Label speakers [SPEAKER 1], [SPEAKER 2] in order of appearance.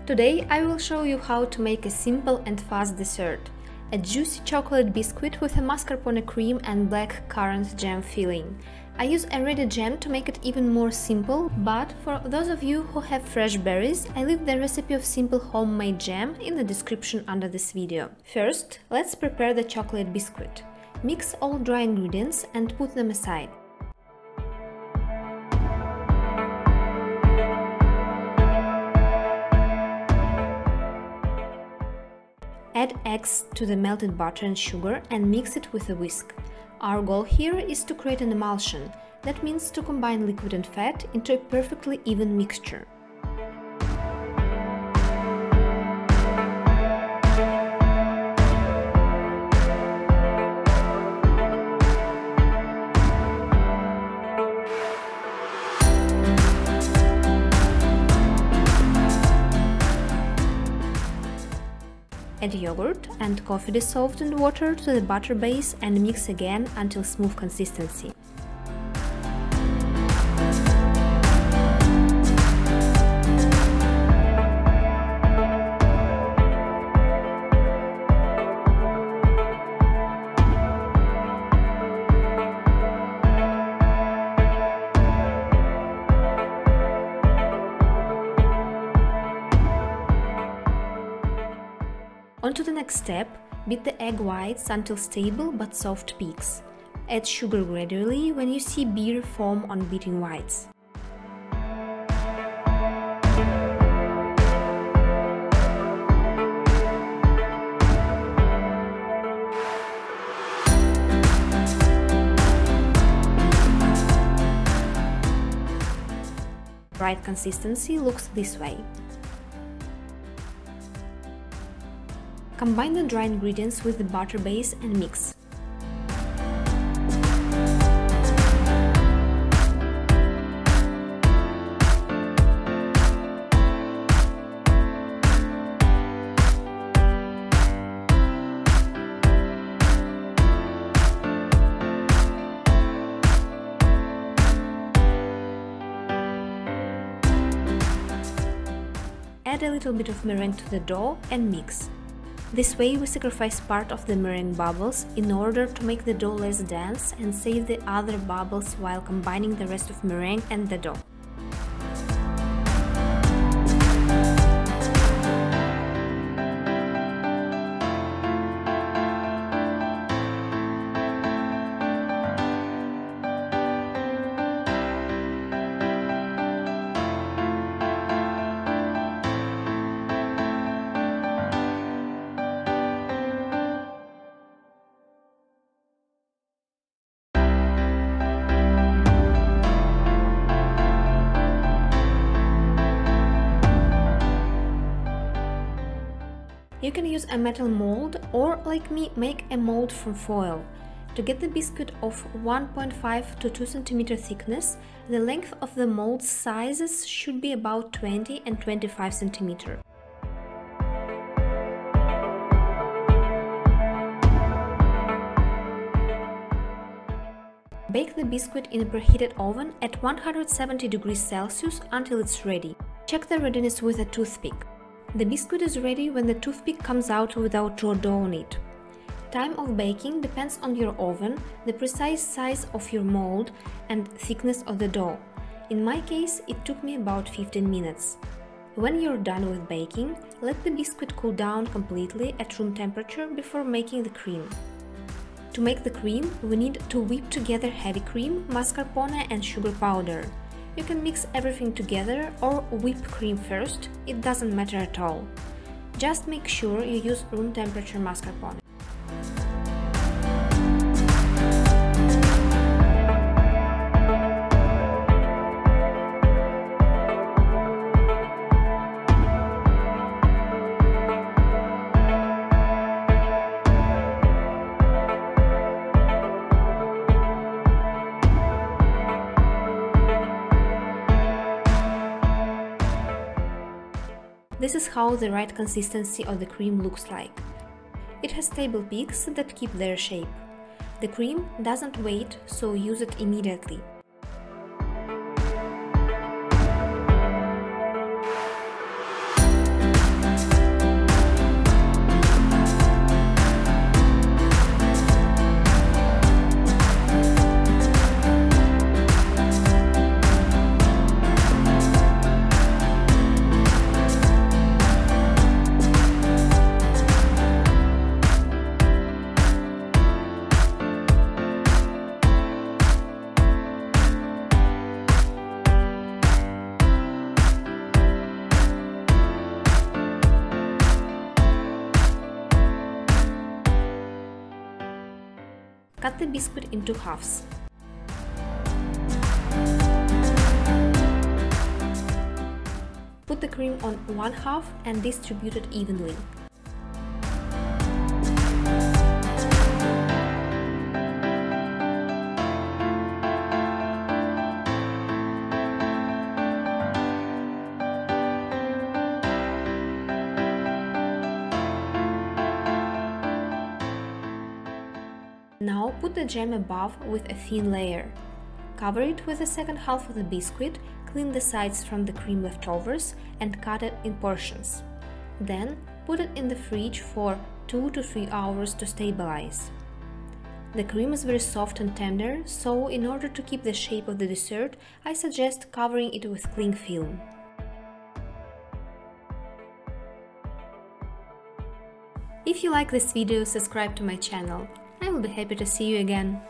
[SPEAKER 1] Today I will show you how to make a simple and fast dessert. A juicy chocolate biscuit with a mascarpone cream and black currant jam filling. I use a ready jam to make it even more simple, but for those of you who have fresh berries, I leave the recipe of simple homemade jam in the description under this video. First, let's prepare the chocolate biscuit. Mix all dry ingredients and put them aside. Add eggs to the melted butter and sugar and mix it with a whisk. Our goal here is to create an emulsion, that means to combine liquid and fat into a perfectly even mixture. Add yogurt and coffee dissolved in water to the butter base and mix again until smooth consistency. On to the next step, beat the egg whites until stable but soft peaks. Add sugar gradually when you see beer form on beating whites. Right consistency looks this way. Combine the dry ingredients with the butter base and mix. Add a little bit of meringue to the dough and mix. This way we sacrifice part of the meringue bubbles in order to make the dough less dense and save the other bubbles while combining the rest of meringue and the dough. You can use a metal mold or, like me, make a mold from foil. To get the biscuit of 1.5 to 2 cm thickness, the length of the mold sizes should be about 20 and 25 cm. Bake the biscuit in a preheated oven at 170 degrees Celsius until it's ready. Check the readiness with a toothpick. The biscuit is ready when the toothpick comes out without raw dough on it. Time of baking depends on your oven, the precise size of your mold, and thickness of the dough. In my case, it took me about 15 minutes. When you're done with baking, let the biscuit cool down completely at room temperature before making the cream. To make the cream, we need to whip together heavy cream, mascarpone and sugar powder. You can mix everything together or whip cream first, it doesn't matter at all. Just make sure you use room temperature mascarpone. This is how the right consistency of the cream looks like. It has stable peaks that keep their shape. The cream doesn't wait, so use it immediately. Cut the biscuit into halves. Put the cream on one half and distribute it evenly. Now put the jam above with a thin layer. Cover it with the second half of the biscuit, clean the sides from the cream leftovers and cut it in portions. Then put it in the fridge for 2 to 3 hours to stabilize. The cream is very soft and tender, so in order to keep the shape of the dessert, I suggest covering it with cling film. If you like this video, subscribe to my channel. I will be happy to see you again.